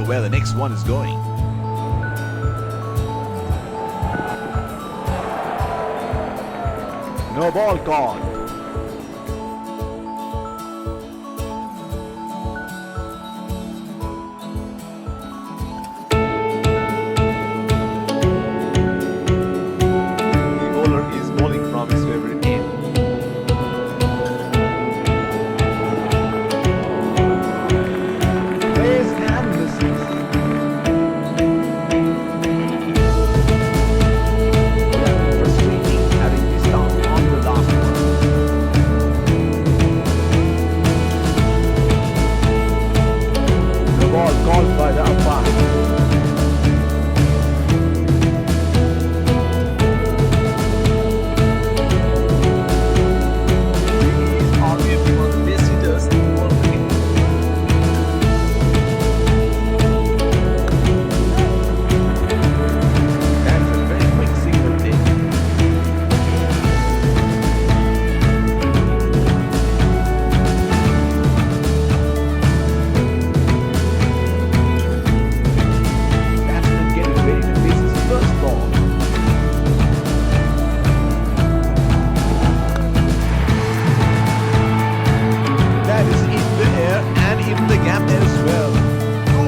where the next one is going. No ball called. The bowler is bowling from his favorite end. Plays and misses. Frustrating having this down on the last one. The ball called by the umpire. These are the best hitters in all cricket. That's a very quick single take. Batsman getting ready to face his first ball. That is in the air and in the gap as well.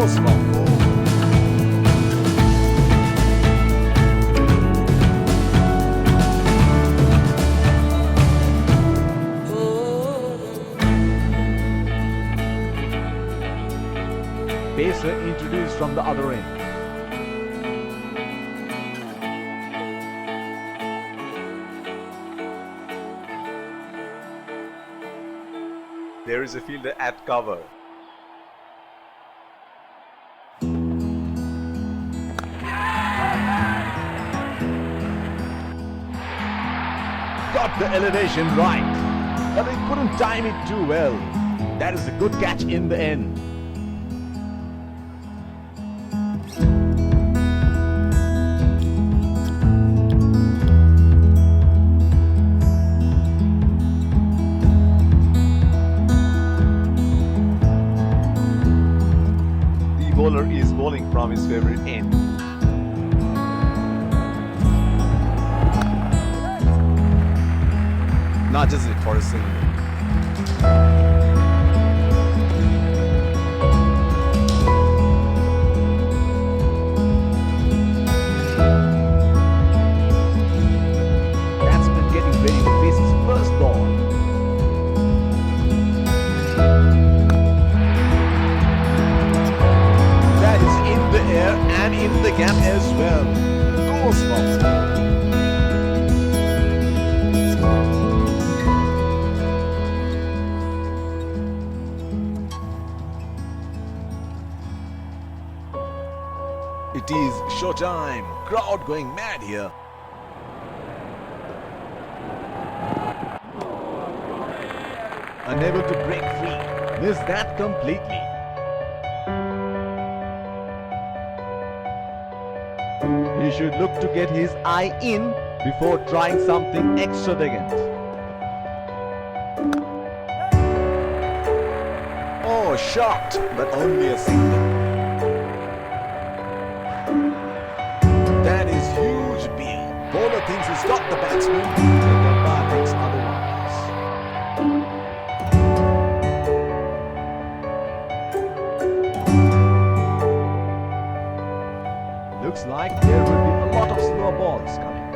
Goes for four. Pacer introduced from the other end. There is a fielder at cover. Got the elevation right, but they couldn't time it too well. That is a good catch in the end. The bowler is bowling from his favorite end. Not just it for a single. Batsman getting ready to face his first ball. That is in the air and in the gap as well. Goes for four. It is showtime. Crowd going mad here. Unable to break free. Missed that completely. He should look to get his eye in before trying something extravagant. Oh, shot, but only a single. That is huge beat. Bowler thinks he's got the batsman, and the umpire thinks otherwise. Looks like there will be a lot of slow balls coming.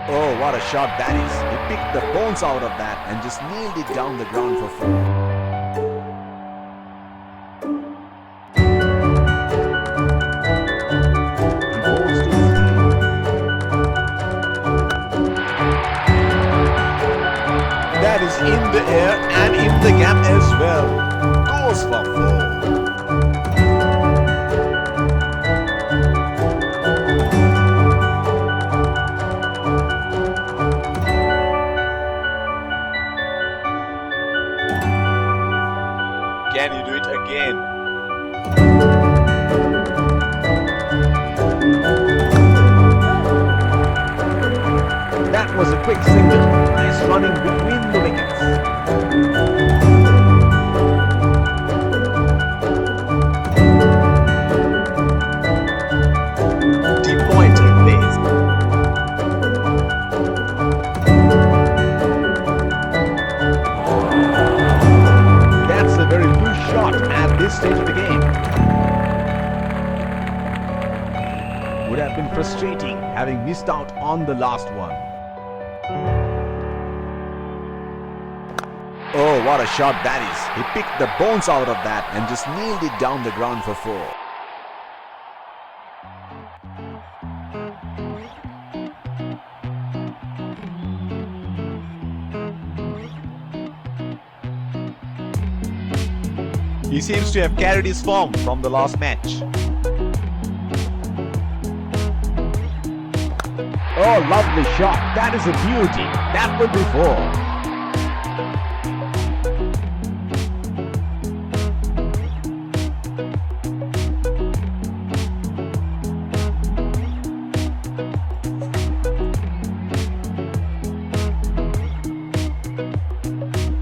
Oh, what a shot that is. He picked the bones out of that and just nailed it down the ground for four. That is in the air and in the gap as well. Goes for four. Can you do it again? That was a quick single. Nice running between the wickets. stage of the game. Would have been frustrating having missed out on the last one. Oh, what a shot that is. He picked the bones out of that and just nailed it down the ground for 4. He seems to have carried his form from the last match. Oh, lovely shot. That is a beauty. That will be 4.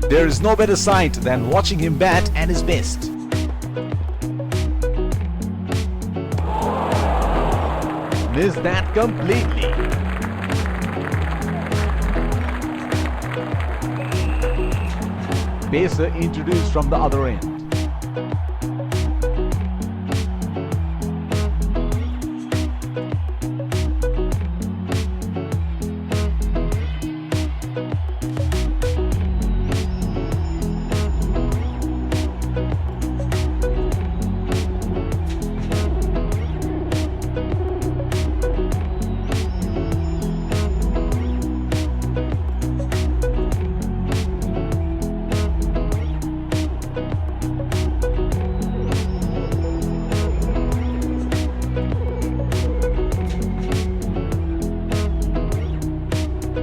There is no better sight than watching him bat at his best. Missed that completely. Pacer introduced from the other end.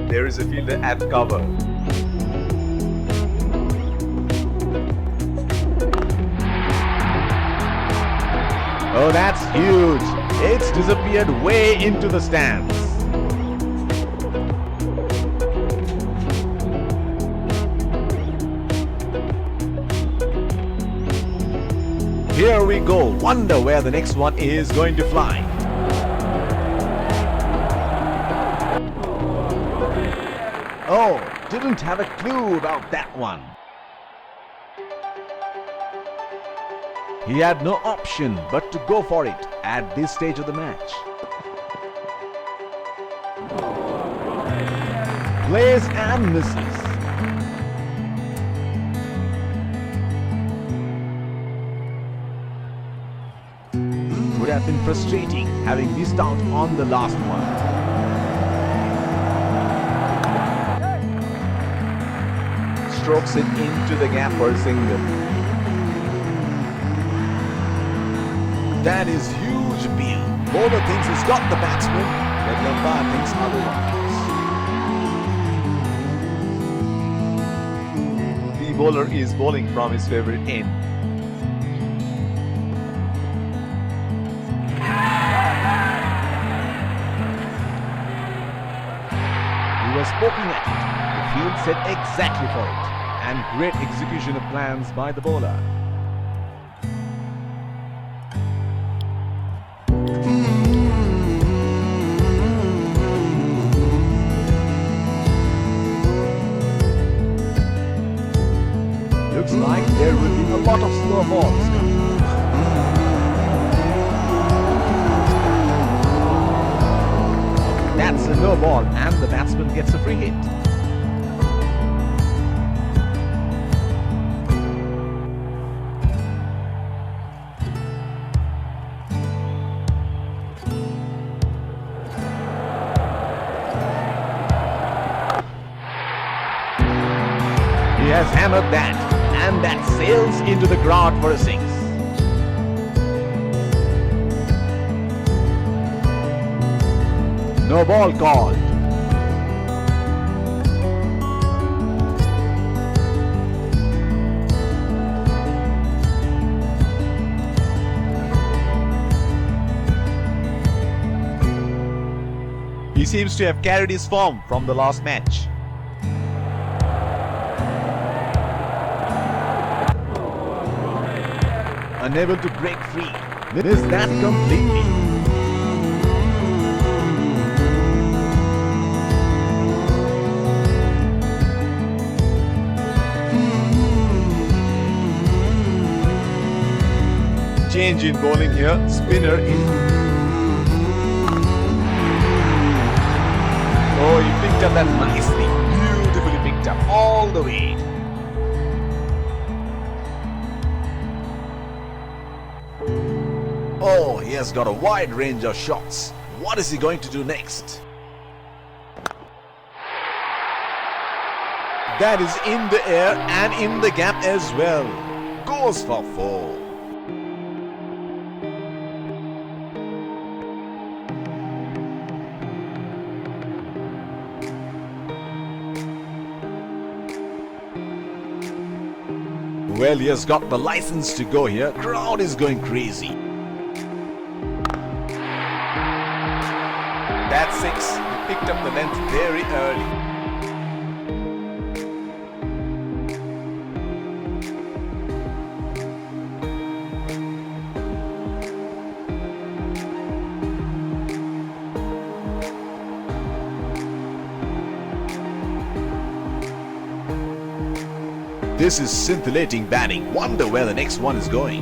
There is a fielder at cover. Oh, that's huge. It's disappeared way into the stands. Here we go. Wonder where the next one is going to fly. Oh, didn't have a clue about that one. He had no option but to go for it at this stage of the match. Plays and misses. Would have been frustrating having missed out on the last one. Strokes it into the gap for a single. That is huge appeal. Bowler thinks he's got the batsman, but Lombard thinks otherwise. The bowler is bowling from his favorite end. He was poking at it. The field set exactly for it. And great execution of plans by the bowler. Looks like there will be a lot of slow balls coming. That's a no ball and the batsman gets a free hit. He has hammered that, and that sails into the ground for a 6. No ball called. He seems to have carried his form from the last match. Unable to break free. Missed that completely. change in bowling here. Spinner in. Oh, he picked up that nicely. Beautifully picked up all the way. Oh, he has got a wide range of shots. What is he going to do next? That is in the air and in the gap as well. Goes for 4. Well, he has got the license to go here. Crowd is going crazy. That's 6. He picked up the length very early. This is scintillating batting. Wonder where the next one is going.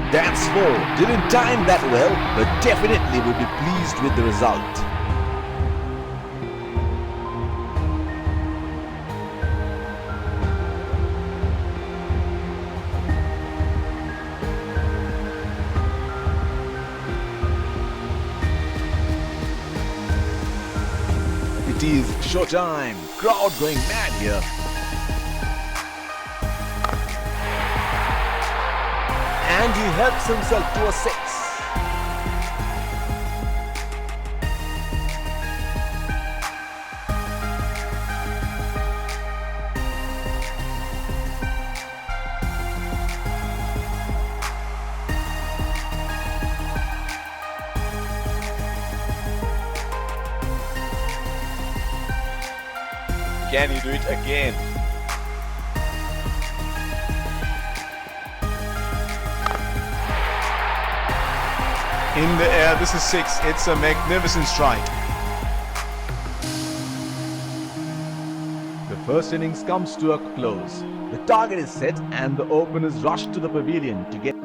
That's 4. Didn't time that well, but definitely would be pleased with the result. It is showtime. Crowd going mad here. And he helps himself to a 6. Can you do it again? In the air, this is 6. It's a magnificent strike. The first innings comes to a close. The target is set and the openers rush to the pavilion to get